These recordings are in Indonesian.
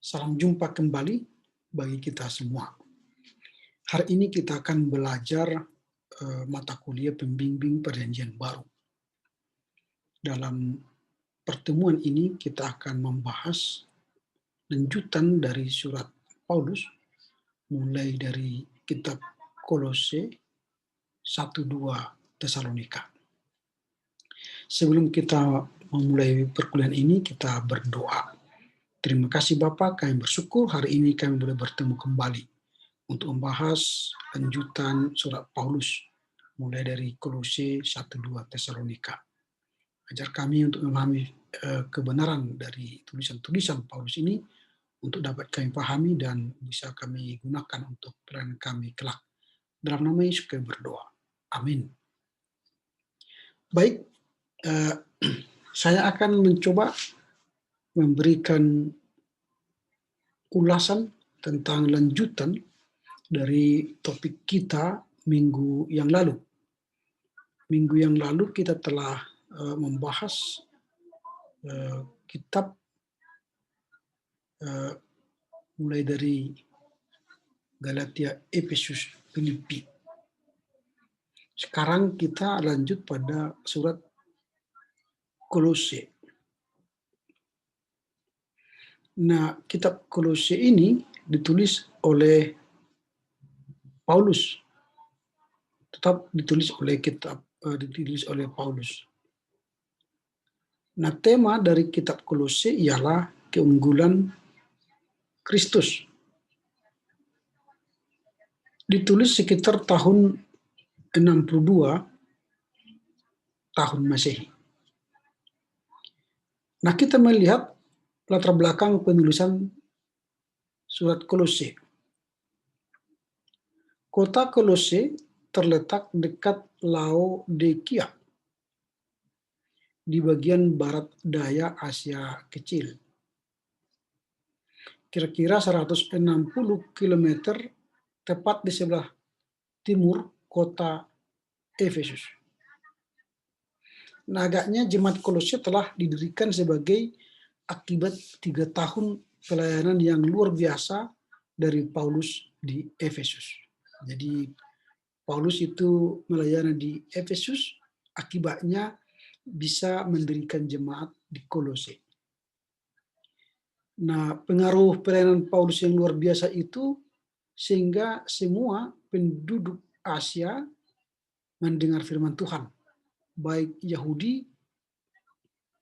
Salam jumpa kembali bagi kita semua. Hari ini kita akan belajar mata kuliah pembimbing Perjanjian Baru. Dalam pertemuan ini kita akan membahas lanjutan dari surat Paulus, mulai dari kitab Kolose 1-2 Tesalonika. Sebelum kita memulai perkuliahan ini, kita berdoa. Terima kasih Bapak, kami bersyukur hari ini kami boleh bertemu kembali untuk membahas lanjutan surat Paulus, mulai dari Kolose 1-2 Tesalonika. Ajar kami untuk memahami kebenaran dari tulisan-tulisan Paulus ini, untuk dapat kami pahami dan bisa kami gunakan untuk pelayanan kami kelak. Dalam nama Yesus kami berdoa. Amin. Baik, saya akan mencoba memberikan ulasan tentang lanjutan dari topik kita minggu yang lalu. Minggu yang lalu kita telah membahas kitab mulai dari Galatia, Efesus, Filipi. Sekarang kita lanjut pada surat Kolose. Nah, kitab Kolose ini ditulis oleh Paulus. Tetap ditulis oleh Paulus. Nah, tema dari kitab Kolose ialah keunggulan Kristus. Ditulis sekitar tahun 62 tahun Masehi. Nah, kita melihat latar belakang penulisan surat Kolose. Kota Kolose terletak dekat Laodikia di bagian barat daya Asia Kecil. Kira-kira 160 km tepat di sebelah timur kota Efesus. Nah, agaknya jemaat Kolose telah didirikan sebagai akibat 3 tahun pelayanan yang luar biasa dari Paulus di Efesus. Jadi Paulus itu melayani di Efesus, akibatnya bisa mendirikan jemaat di Kolose. Nah, pengaruh pelayanan Paulus yang luar biasa itu sehingga semua penduduk Asia mendengar firman Tuhan, baik Yahudi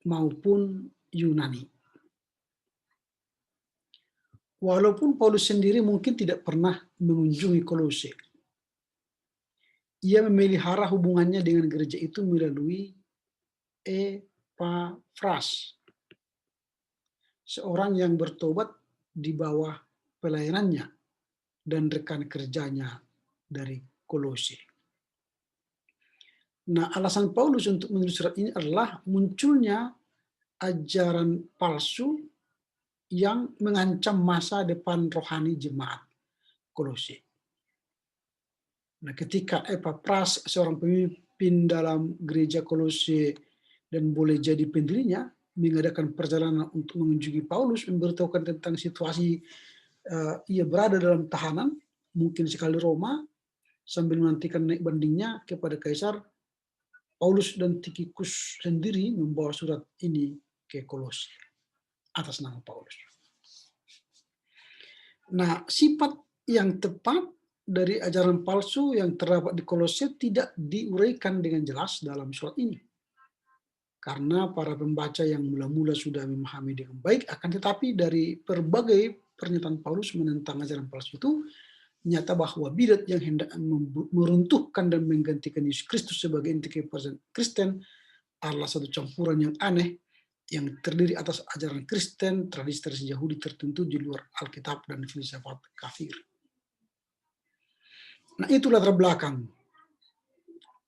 maupun Yunani. Walaupun Paulus sendiri mungkin tidak pernah mengunjungi Kolose, ia memelihara hubungannya dengan gereja itu melalui Epafras, seorang yang bertobat di bawah pelayanannya dan rekan kerjanya dari Kolose. Nah, alasan Paulus untuk menulis surat ini adalah munculnya ajaran palsu yang mengancam masa depan rohani jemaat Kolose. Nah, ketika Epafras, seorang pemimpin dalam gereja Kolose dan boleh jadi pendirinya, mengadakan perjalanan untuk mengunjungi Paulus, memberitahukan tentang situasi ia berada dalam tahanan, mungkin sekali Roma, sambil menantikan naik bandingnya kepada Kaisar, Paulus dan Tikhikus sendiri membawa surat ini ke Kolose atas nama Paulus. Nah, sifat yang tepat dari ajaran palsu yang terdapat di Kolose tidak diuraikan dengan jelas dalam surat ini. Karena para pembaca yang mula-mula sudah memahami dengan baik, akan tetapi dari berbagai pernyataan Paulus menentang ajaran palsu itu, nyata bahwa bidat yang hendak meruntuhkan dan menggantikan Yesus Kristus sebagai inti kepercayaan Kristen adalah satu campuran yang aneh yang terdiri atas ajaran Kristen, tradisi-tradisi Yahudi tertentu di luar Alkitab dan filsafat kafir. Nah, itu latar belakang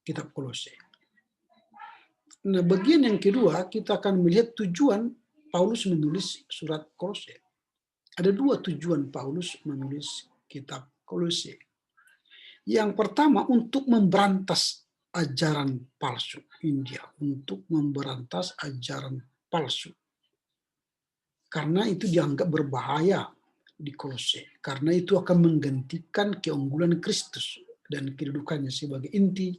kitab Kolose. Nah, bagian yang kedua kita akan melihat tujuan Paulus menulis surat Kolose. Ada 2 tujuan Paulus menulis kitab Kolose. Yang pertama, untuk memberantas ajaran palsu. Untuk memberantas ajaran palsu. karena itu dianggap berbahaya di Kolose, karena itu akan menggantikan keunggulan Kristus dan kedudukannya sebagai inti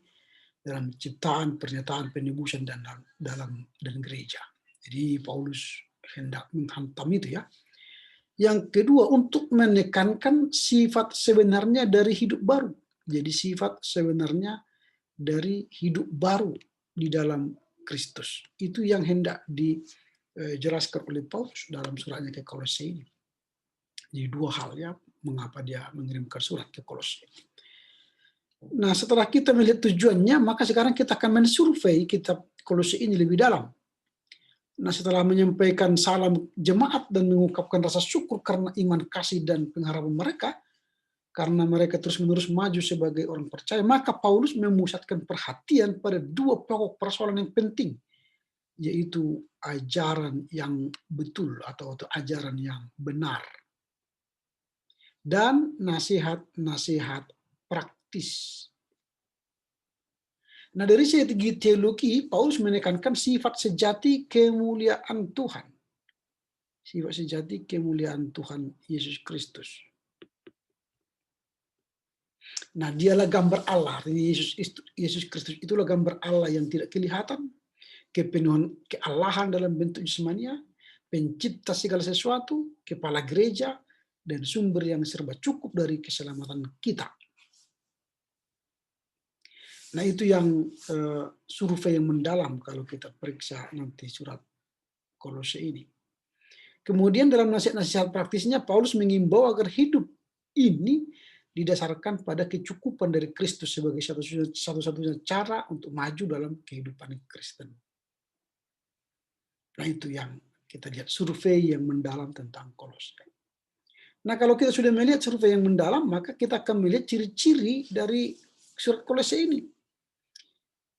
dalam ciptaan, pernyataan, penebusan dan gereja. Jadi Paulus hendak menghantam itu ya. Yang kedua, untuk menekankan sifat sebenarnya dari hidup baru. Jadi sifat sebenarnya dari hidup baru di dalam Kristus. Itu yang hendak dijelaskan oleh Paulus dalam suratnya ke Kolose ini. Jadi dua hal ya, mengapa dia mengirimkan surat ke Kolose. Nah, setelah kita melihat tujuannya, maka sekarang kita akan mensurvei kitab Kolose ini lebih dalam. Nah, setelah menyampaikan salam jemaat dan mengungkapkan rasa syukur karena iman, kasih, dan pengharapan mereka, karena mereka terus-menerus maju sebagai orang percaya, maka Paulus memusatkan perhatian pada dua pokok persoalan yang penting, yaitu ajaran yang betul atau ajaran yang benar, dan nasihat-nasihat praktis. Nah, dari segi teologi, Paulus menekankan sifat sejati kemuliaan Tuhan. Sifat sejati kemuliaan Tuhan Yesus Kristus. Nah, dialah gambar Allah. Yesus Kristus itulah gambar Allah yang tidak kelihatan, kepenuhan keallahan dalam bentuk jasmania, pencipta segala sesuatu, kepala gereja, dan sumber yang serba cukup dari keselamatan kita. Nah, itu yang survei yang mendalam kalau kita periksa nanti surat Kolose ini. Kemudian dalam nasihat-nasihat praktisnya, Paulus mengimbau agar hidup ini didasarkan pada kecukupan dari Kristus sebagai satu-satunya cara untuk maju dalam kehidupan Kristen. Nah, itu yang kita lihat survei yang mendalam tentang Kolose. Nah, kalau kita sudah melihat survei yang mendalam, maka kita akan melihat ciri-ciri dari surat Kolose ini.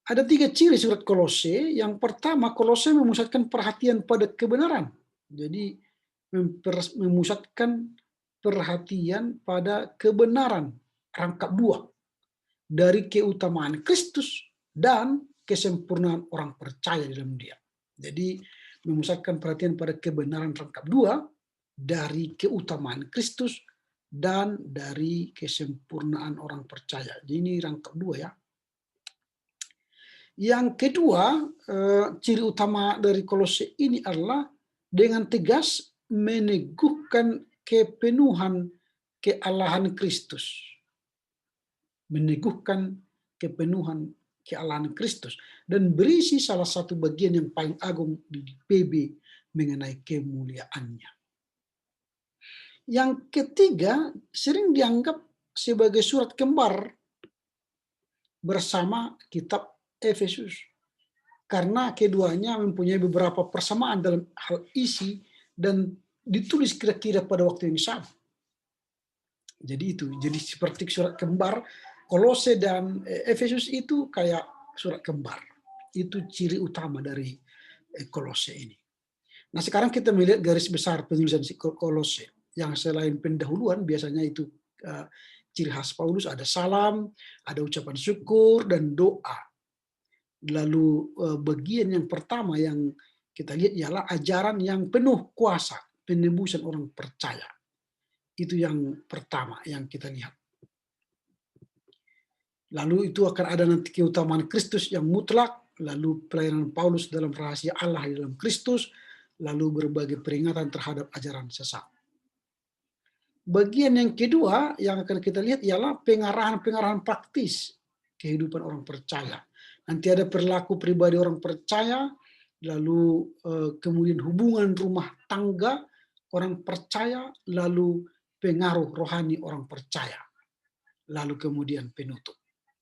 Ada 3 ciri surat Kolose. Yang pertama, Kolose memusatkan perhatian pada kebenaran. Jadi memusatkan perhatian pada kebenaran, rangkap 2, dari keutamaan Kristus dan kesempurnaan orang percaya dalam Dia. Jadi memusatkan perhatian pada kebenaran rangkap 2 dari keutamaan Kristus dan dari kesempurnaan orang percaya. Jadi ini rangkap 2 ya. Yang kedua, ciri utama dari Kolose ini adalah dengan tegas meneguhkan kepenuhan keallahan Kristus. Meneguhkan kepenuhan keallahan Kristus. Dan berisi salah satu bagian yang paling agung di PB mengenai kemuliaannya. Yang ketiga, sering dianggap sebagai surat kembar bersama kitab Efesus, karena keduanya mempunyai beberapa persamaan dalam hal isi dan ditulis kira-kira pada waktu yang sama. Jadi seperti surat kembar, Kolose dan Efesus itu kayak surat kembar. Itu ciri utama dari Kolose ini. Nah, sekarang kita melihat garis besar penulisan Kolose, yang selain pendahuluan biasanya itu ciri khas Paulus, ada salam, ada ucapan syukur, dan doa. Lalu bagian yang pertama yang kita lihat ialah ajaran yang penuh kuasa, penebusan orang percaya. Itu yang pertama yang kita lihat. Lalu itu akan ada nanti keutamaan Kristus yang mutlak, lalu pelayanan Paulus dalam rahasia Allah di dalam Kristus, lalu berbagai peringatan terhadap ajaran sesat. Bagian yang kedua yang akan kita lihat ialah pengarahan-pengarahan praktis kehidupan orang percaya. Nanti ada perilaku pribadi orang percaya, lalu kemudian hubungan rumah tangga orang percaya, lalu pengaruh rohani orang percaya, lalu kemudian penutup.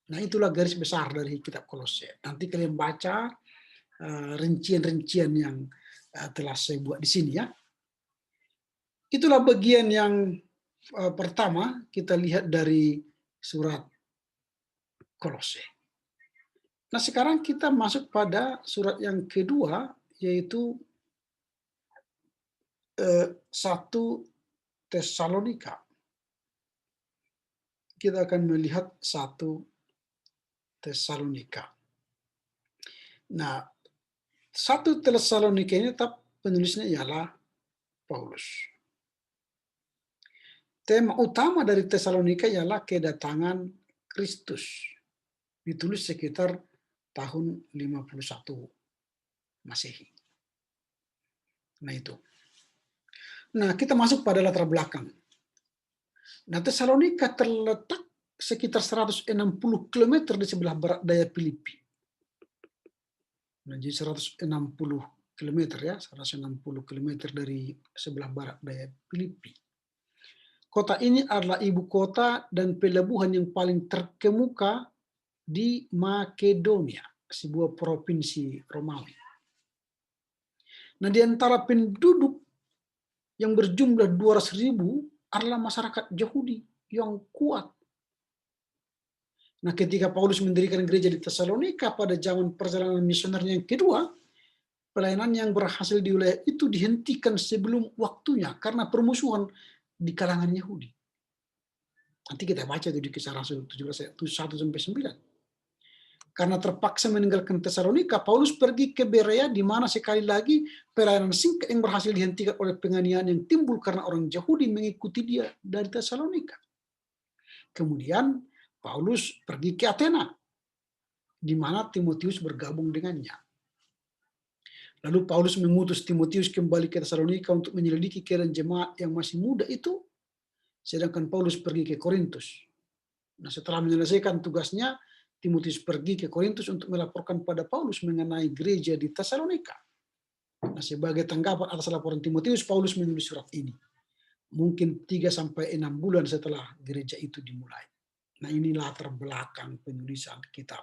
Nah, itulah garis besar dari kitab Kolose. Nanti kalian baca rincian-rincian yang telah saya buat di sini ya. Itulah bagian yang pertama kita lihat dari surat Kolose. Nah, sekarang kita masuk pada surat yang kedua, yaitu 1 Tesalonika. Kita akan melihat 1 Tesalonika. Nah, 1 Tesalonika ini tetap penulisnya ialah Paulus. Tema utama dari Tesalonika ialah kedatangan Kristus. Ditulis sekitar tahun 51 Masehi. Nah itu. Nah kita masuk pada latar belakang. Nah Tesalonika terletak sekitar 160 km di sebelah barat daya Filipi. Nah, jadi 160 km ya, 160 km dari sebelah barat daya Filipi. Kota ini adalah ibu kota dan pelabuhan yang paling terkemuka di Makedonia, sebuah provinsi Romawi. Nah, di antara penduduk yang berjumlah 200.000 adalah masyarakat Yahudi yang kuat. Nah, ketika Paulus mendirikan gereja di Tesalonika pada zaman perjalanan misionernya yang kedua, pelayanan yang berhasil di wilayah itu dihentikan sebelum waktunya karena permusuhan di kalangan Yahudi. Nanti kita baca itu di Kisah Rasul 17 ayat 1-9. Karena terpaksa meninggalkan Tesalonika, Paulus pergi ke Berea di mana sekali lagi pelayanan singkat yang berhasil dihentikan oleh penganiayaan yang timbul karena orang Yahudi mengikuti dia dari Tesalonika. Kemudian Paulus pergi ke Athena, di mana Timotius bergabung dengannya. Lalu Paulus mengutus Timotius kembali ke Tesalonika untuk menyelidiki keadaan jemaat yang masih muda itu, sedangkan Paulus pergi ke Korintus. Nah, setelah menyelesaikan tugasnya, Timotius pergi ke Korintus untuk melaporkan pada Paulus mengenai gereja di Tesalonika. Nah, sebagai tanggapan atas laporan Timotius, Paulus menulis surat ini. Mungkin 3-6 bulan setelah gereja itu dimulai. Nah, ini latar belakang penulisan kitab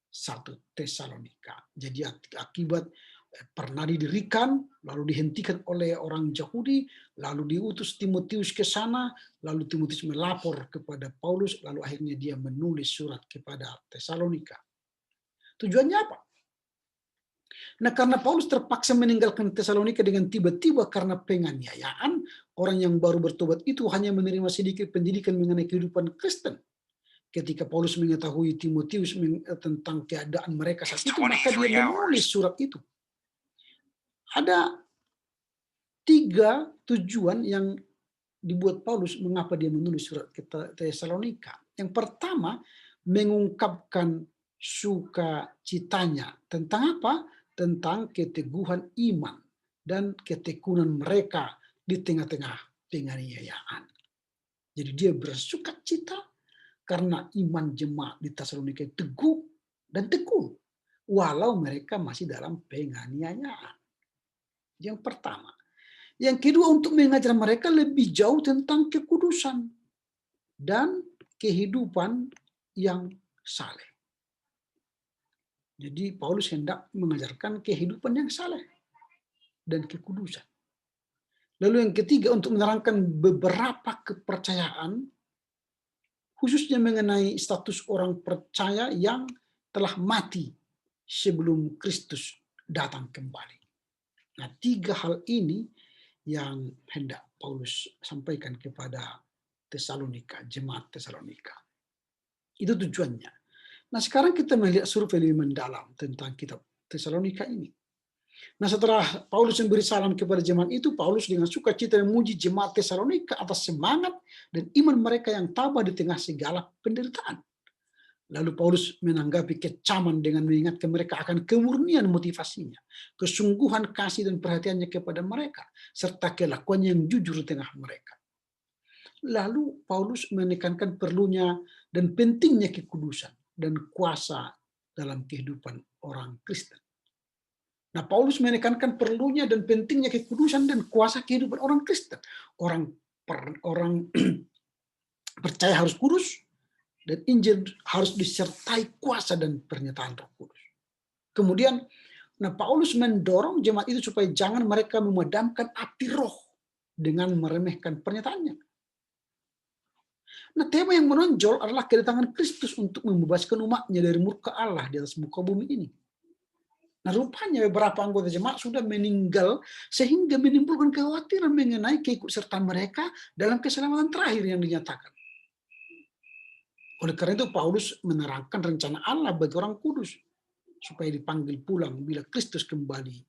1 Tesalonika. Jadi akibat pernah didirikan, lalu dihentikan oleh orang Yahudi, lalu diutus Timotius ke sana, lalu Timotius melapor kepada Paulus, lalu akhirnya dia menulis surat kepada Tesalonika. Tujuannya apa? Nah, karena Paulus terpaksa meninggalkan Tesalonika dengan tiba-tiba karena penganiayaan, orang yang baru bertobat itu hanya menerima sedikit pendidikan mengenai kehidupan Kristen. Ketika Paulus mengetahui Timotius tentang keadaan mereka saat itu, maka dia menulis surat itu. Ada 3 tujuan yang dibuat Paulus mengapa dia menulis surat ke Tesalonika. Yang pertama, mengungkapkan sukacitanya tentang apa? Tentang keteguhan iman dan ketekunan mereka di tengah-tengah penganiayaan. Jadi dia bersukacita karena iman jemaat di Tesalonika teguh dan tekun, walau mereka masih dalam penganiayaan. Yang pertama. Yang kedua, untuk mengajar mereka lebih jauh tentang kekudusan dan kehidupan yang saleh. Jadi Paulus hendak mengajarkan kehidupan yang saleh dan kekudusan. Lalu yang ketiga, untuk menerangkan beberapa kepercayaan, khususnya mengenai status orang percaya yang telah mati sebelum Kristus datang kembali. Nah, 3 hal ini yang hendak Paulus sampaikan kepada Tesalonika, jemaat Tesalonika. Itu tujuannya. Nah, sekarang kita melihat survei lebih mendalam tentang kitab Tesalonika ini. Nah, setelah Paulus memberi salam kepada jemaat itu, Paulus dengan sukacita memuji jemaat Tesalonika atas semangat dan iman mereka yang tabah di tengah segala penderitaan. Lalu Paulus menanggapi kecaman dengan mengingatkan mereka akan kemurnian motivasinya, kesungguhan kasih dan perhatiannya kepada mereka, serta kelakuannya yang jujur di tengah mereka. Lalu Paulus menekankan perlunya dan pentingnya kekudusan dan kuasa dalam kehidupan orang Kristen. Nah, Paulus menekankan perlunya dan pentingnya kekudusan dan kuasa kehidupan orang Kristen. Orang percaya harus kudus, dan Injil harus disertai kuasa dan pernyataan Roh Kudus. Kemudian, Paulus mendorong jemaat itu supaya jangan mereka memadamkan api roh dengan meremehkan pernyataannya. Nah, tema yang menonjol adalah kedatangan Kristus untuk membebaskan umatnya dari murka Allah di atas muka bumi ini. Nah, rupanya beberapa anggota jemaat sudah meninggal sehingga menimbulkan kekhawatiran mengenai keikutsertaan mereka dalam keselamatan terakhir yang dinyatakan. Oleh karena itu Paulus menerangkan rencana Allah bagi orang kudus supaya dipanggil pulang bila Kristus kembali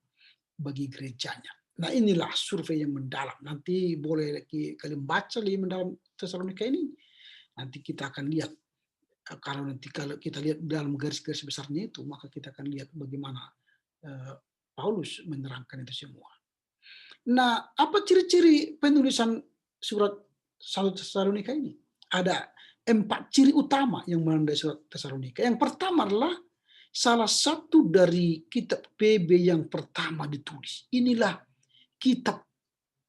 bagi gerejanya. Nah inilah survei yang mendalam. Nanti boleh kalian baca lebih mendalam Tesalonika ini. Nanti kita akan lihat. Kalau kita lihat dalam garis-garis besarnya itu, maka kita akan lihat bagaimana Paulus menerangkan itu semua. Nah, apa ciri-ciri penulisan surat 1 Tesalonika ini? Ada 4 ciri utama yang menandai surat Tesalonika. Yang pertama adalah salah satu dari kitab PB yang pertama ditulis. Inilah kitab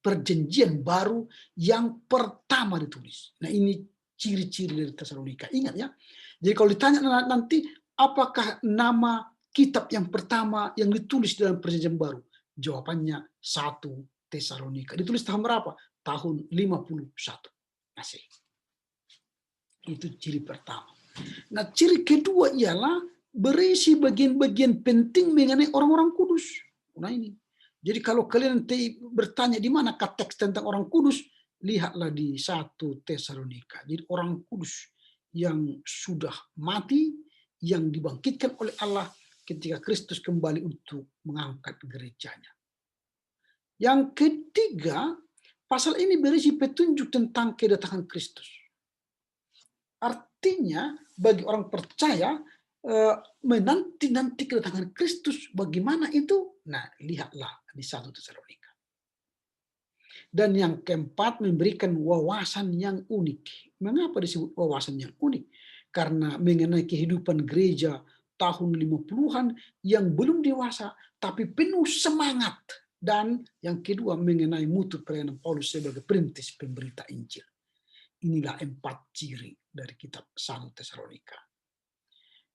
perjanjian baru yang pertama ditulis. Nah, ini ciri-ciri dari Tesalonika. Ingat ya. Jadi kalau ditanya nanti apakah nama kitab yang pertama yang ditulis dalam perjanjian baru? Jawabannya 1 Tesalonika. Ditulis tahun berapa? Tahun 51 Masehi. Itu ciri pertama. Nah, ciri kedua ialah berisi bagian-bagian penting mengenai orang-orang kudus. Nah ini. Jadi kalau kalian nanti bertanya di manakah teks tentang orang kudus, lihatlah di 1 Tesalonika. Jadi orang kudus yang sudah mati, yang dibangkitkan oleh Allah ketika Kristus kembali untuk mengangkat gerejanya. Yang ketiga, pasal ini berisi petunjuk tentang kedatangan Kristus. Artinya bagi orang percaya menanti-nanti kedatangan Kristus, bagaimana itu? Nah, lihatlah di 1 Tesalonika. Dan yang keempat, memberikan wawasan yang unik. Mengapa disebut wawasan yang unik? Karena mengenai kehidupan gereja tahun 50-an yang belum dewasa, tapi penuh semangat. Dan yang kedua, mengenai mutu pelayanan Paulus sebagai perintis pemberita Injil. Inilah 4 ciri dari kitab 1 Tesalonika.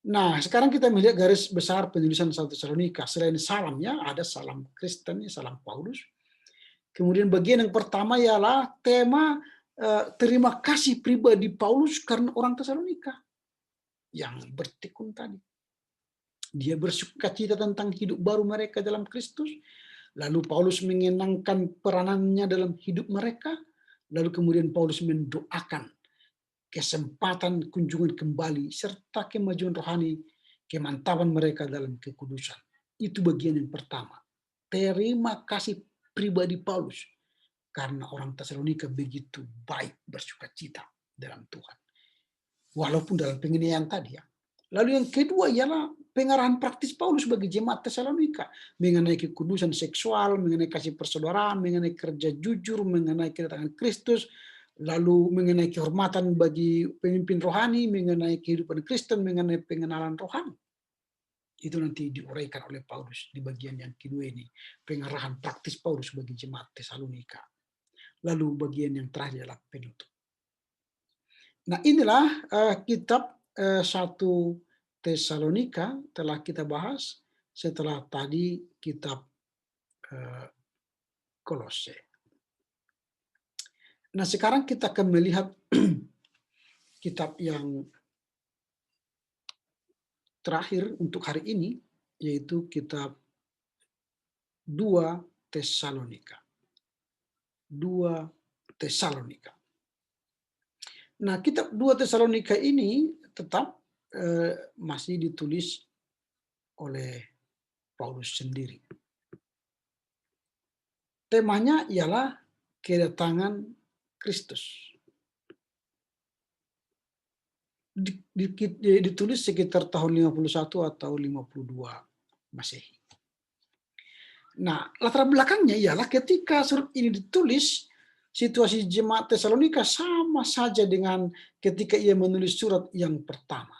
Nah, sekarang kita melihat garis besar penulisan 1 Tesalonika. Selain salamnya, ada salam Kristen, salam Paulus. Kemudian bagian yang pertama ialah tema terima kasih pribadi Paulus karena orang Tesalonika yang bertekun tadi. Dia bersukacita tentang hidup baru mereka dalam Kristus. Lalu Paulus mengenangkan peranannya dalam hidup mereka. Lalu kemudian Paulus mendoakan kesempatan kunjungan kembali serta kemajuan rohani, kemantapan mereka dalam kekudusan. Itu bagian yang pertama. Terima kasih pribadi Paulus karena orang Tesalonika begitu baik bersukacita dalam Tuhan. Walaupun dalam penginayaan tadi ya. Lalu yang kedua ialah pengarahan praktis Paulus bagi jemaat Tesalonika mengenai kekudusan seksual, mengenai kasih persaudaraan, mengenai kerja jujur, mengenai kedatangan Kristus, lalu mengenai kehormatan bagi pemimpin rohani, mengenai kehidupan Kristen, mengenai pengenalan rohani. Itu nanti diuraikan oleh Paulus di bagian yang kedua ini, pengarahan praktis Paulus bagi jemaat Tesalonika. Lalu bagian yang terakhir adalah penutup. Nah inilah kitab 1 Tesalonika telah kita bahas setelah tadi kitab Kolose. Nah sekarang kita akan melihat kitab yang terakhir untuk hari ini, yaitu kitab 2 Tesalonika. 2 Tesalonika. Nah, kitab 2 Tesalonika ini tetap masih ditulis oleh Paulus sendiri. Temanya ialah kedatangan Kristus. Ditulis sekitar tahun 51 atau 52 Masehi. Nah, latar belakangnya ialah ketika surat ini ditulis, situasi jemaat Tesalonika sama saja dengan ketika ia menulis surat yang pertama.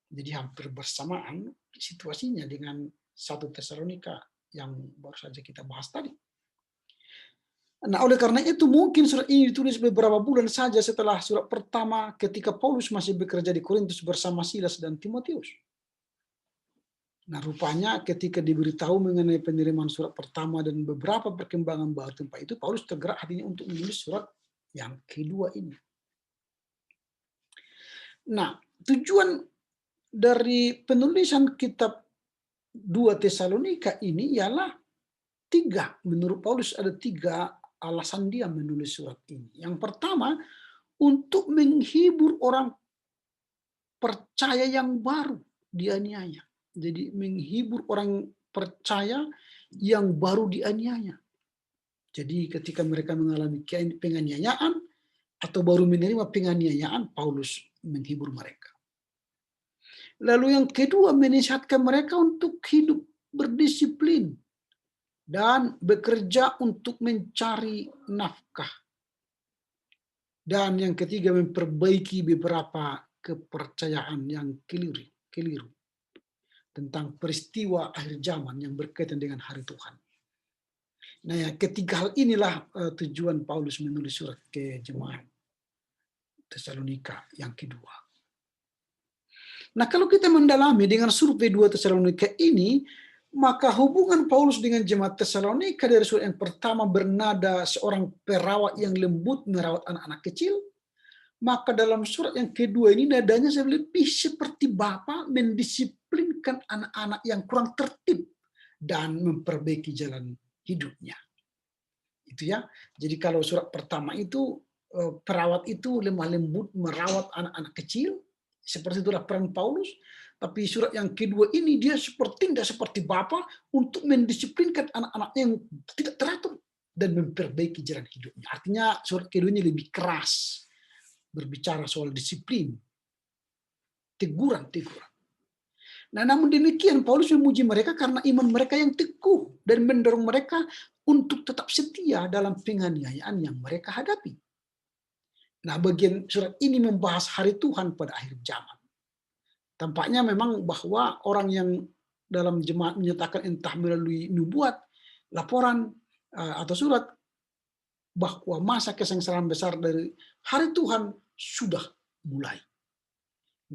Jadi hampir bersamaan situasinya dengan 1 Tesalonika yang baru saja kita bahas tadi. Nah, oleh karena itu mungkin surat ini ditulis beberapa bulan saja setelah surat pertama ketika Paulus masih bekerja di Korintus bersama Silas dan Timotius. Nah, rupanya ketika diberitahu mengenai penerimaan surat pertama dan beberapa perkembangan baru tempat itu, Paulus tergerak hatinya untuk menulis surat yang kedua ini. Nah, tujuan dari penulisan kitab 2 Tesalonika ini ialah 3. Menurut Paulus ada 3 alasan dia menulis surat ini. Yang pertama, untuk menghibur orang percaya yang baru dianiaya. Jadi menghibur orang percaya yang baru dianiaya. Jadi ketika mereka mengalami penganiayaan atau baru menerima penganiayaan, Paulus menghibur mereka. Lalu yang kedua, menasihatkan mereka untuk hidup berdisiplin dan bekerja untuk mencari nafkah. Dan yang ketiga, memperbaiki beberapa kepercayaan yang keliru tentang peristiwa akhir zaman yang berkaitan dengan hari Tuhan. Nah, ya, ketiga hal inilah tujuan Paulus menulis surat ke jemaat Tesalonika yang kedua. Nah, kalau kita mendalami dengan survei 2 Tesalonika ini, maka hubungan Paulus dengan jemaat Tesalonika dari surat yang pertama bernada seorang perawat yang lembut merawat anak-anak kecil, maka dalam surat yang kedua ini nadanya lebih seperti Bapa mendisiplinkan anak-anak yang kurang tertib dan memperbaiki jalan hidupnya. Itu ya. Jadi kalau surat pertama itu perawat itu lemah lembut merawat anak-anak kecil, seperti itulah peran Paulus. Tapi surat yang kedua ini dia tidak seperti Bapa untuk mendisiplinkan anak-anaknya yang tidak teratur dan memperbaiki jalan hidupnya. Artinya surat kedua ini lebih keras berbicara soal disiplin, teguran. Nah, namun demikian Paulus memuji mereka karena iman mereka yang teguh dan mendorong mereka untuk tetap setia dalam penganiayaan yang mereka hadapi. Nah, bagian surat ini membahas hari Tuhan pada akhir zaman. Tampaknya memang bahwa orang yang dalam jemaat menyatakan entah melalui nubuat, laporan, atau surat, bahwa masa kesengsaraan besar dari hari Tuhan sudah mulai.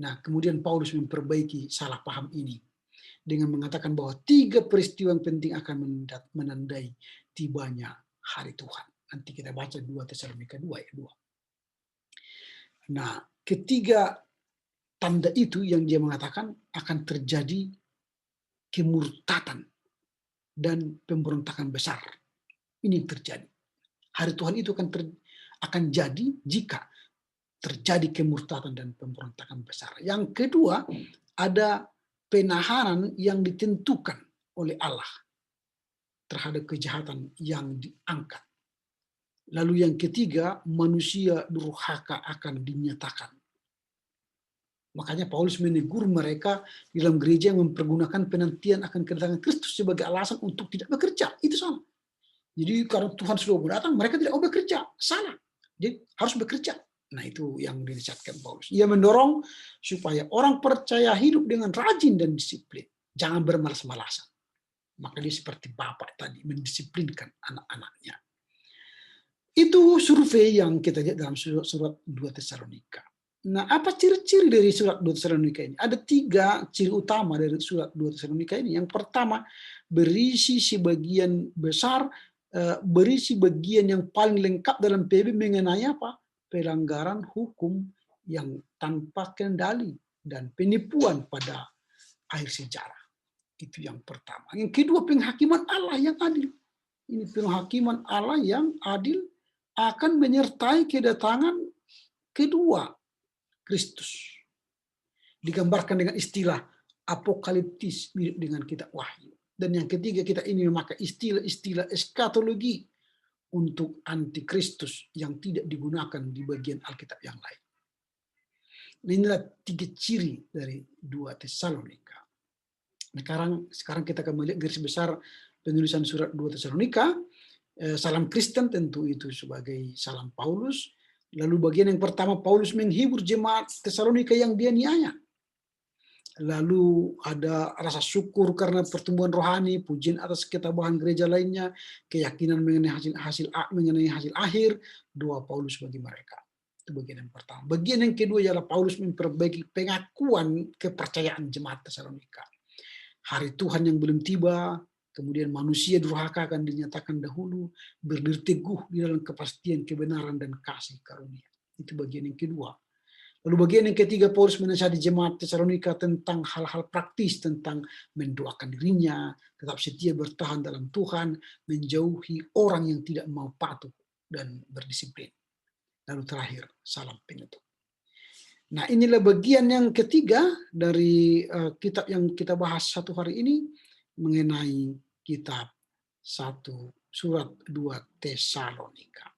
Nah, kemudian Paulus memperbaiki salah paham ini dengan mengatakan bahwa 3 peristiwa yang penting akan menandai tibanya hari Tuhan. Nanti kita baca 2 Tesalonika 2 ayat 2. Nah, ketiga tanda itu yang dia mengatakan akan terjadi kemurtatan dan pemberontakan besar. Ini yang terjadi. Hari Tuhan itu akan jadi jika terjadi kemurtatan dan pemberontakan besar. Yang kedua, ada penahanan yang ditentukan oleh Allah terhadap kejahatan yang diangkat. Lalu yang ketiga, manusia durhaka akan dinyatakan. Makanya Paulus menegur mereka di dalam gereja yang mempergunakan penantian akan kedatangan Kristus sebagai alasan untuk tidak bekerja. Itu salah. Jadi karena Tuhan sudah datang, mereka tidak mau bekerja. Salah. Jadi harus bekerja. Nah, itu yang dirisetkan Paulus. Ia mendorong supaya orang percaya hidup dengan rajin dan disiplin. Jangan bermalas-malasan. Maka dia seperti Bapak tadi, mendisiplinkan anak-anaknya. Itu survei yang kita lihat dalam surat 2 Tesalonika. Nah, apa ciri-ciri dari surat 2 Tesalonika ini? Ada 3 ciri utama dari surat 2 Tesalonika ini. Yang pertama, berisi bagian yang paling lengkap dalam PB mengenai apa? Pelanggaran hukum yang tanpa kendali dan penipuan pada akhir sejarah. Itu yang pertama. Yang kedua, penghakiman Allah yang adil. Ini penghakiman Allah yang adil akan menyertai kedatangan kedua Kristus. Digambarkan dengan istilah apokaliptis mirip dengan kitab Wahyu. Dan yang ketiga, kita ini memakai istilah eskatologi untuk antikristus yang tidak digunakan di bagian Alkitab yang lain. Nah, inilah 3 ciri dari 2 Tesalonika. Nah, sekarang kita akan melihat garis besar penulisan surat 2 Tesalonika. Salam Kristen tentu itu sebagai salam Paulus. Lalu bagian yang pertama, Paulus menghibur jemaat Tesalonika yang dianiaya. Lalu ada rasa syukur karena pertumbuhan rohani, pujian atas ketabahan gereja lainnya, keyakinan mengenai hasil akhir, doa Paulus bagi mereka. Itu bagian yang pertama. Bagian yang kedua ialah Paulus memperbaiki pengakuan kepercayaan jemaat Tesalonika. Hari Tuhan yang belum tiba, kemudian manusia durhaka akan dinyatakan dahulu, berdiri teguh di dalam kepastian kebenaran dan kasih karunia. Itu bagian yang kedua. Lalu bagian yang ketiga, Paulus menasihati jemaat Tesalonika tentang hal-hal praktis, tentang mendoakan dirinya, tetap setia bertahan dalam Tuhan, menjauhi orang yang tidak mau patuh dan berdisiplin. Lalu terakhir, salam penutup. Nah, inilah bagian yang ketiga dari kitab yang kita bahas satu hari ini mengenai kitab 1 surat 2 Tesalonika.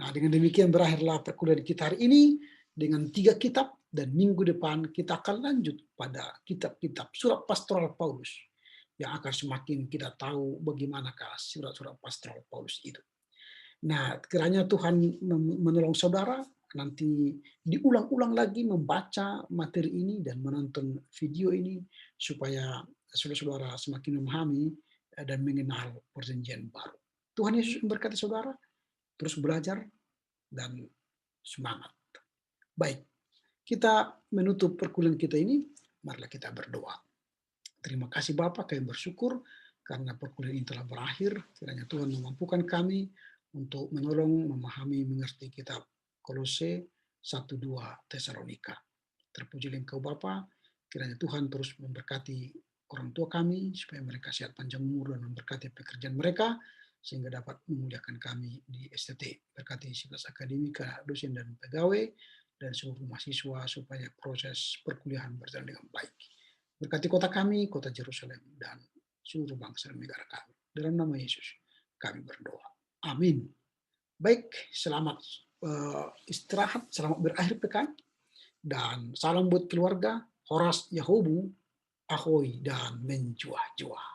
Nah, dengan demikian berakhirlah perkuliahan kita hari ini dengan 3 kitab, dan minggu depan kita akan lanjut pada kitab-kitab surat pastoral Paulus yang akan semakin kita tahu bagaimanakah surat-surat pastoral Paulus itu. Nah, kiranya Tuhan menolong saudara nanti diulang-ulang lagi membaca materi ini dan menonton video ini supaya saudara-saudara semakin memahami dan mengenal perjanjian baru. Tuhan Yesus memberkati saudara, terus belajar dan semangat. Baik, kita menutup perkuliahan kita ini, marilah kita berdoa. Terima kasih Bapa, kami bersyukur karena perkuliahan ini telah berakhir. Kiranya Tuhan memampukan kami untuk menolong, memahami, mengerti kitab Kolose 1-2 Tesalonika. Terpujilah Engkau Bapa, kiranya Tuhan terus memberkati orang tua kami, supaya mereka sehat panjang umur dan memberkati pekerjaan mereka, sehingga dapat memuliakan kami di STT. Berkati sivitas akademika, dosen dan pegawai, dan seluruh mahasiswa supaya proses perkuliahan berjalan dengan baik. Berkati kota kami, kota Yerusalem, dan seluruh bangsa dan negara kami. Dalam nama Yesus kami berdoa. Amin. Baik, selamat istirahat, selamat berakhir pekan, dan salam buat keluarga. Horas Yahobu, Ahoy, dan menjuah-juah.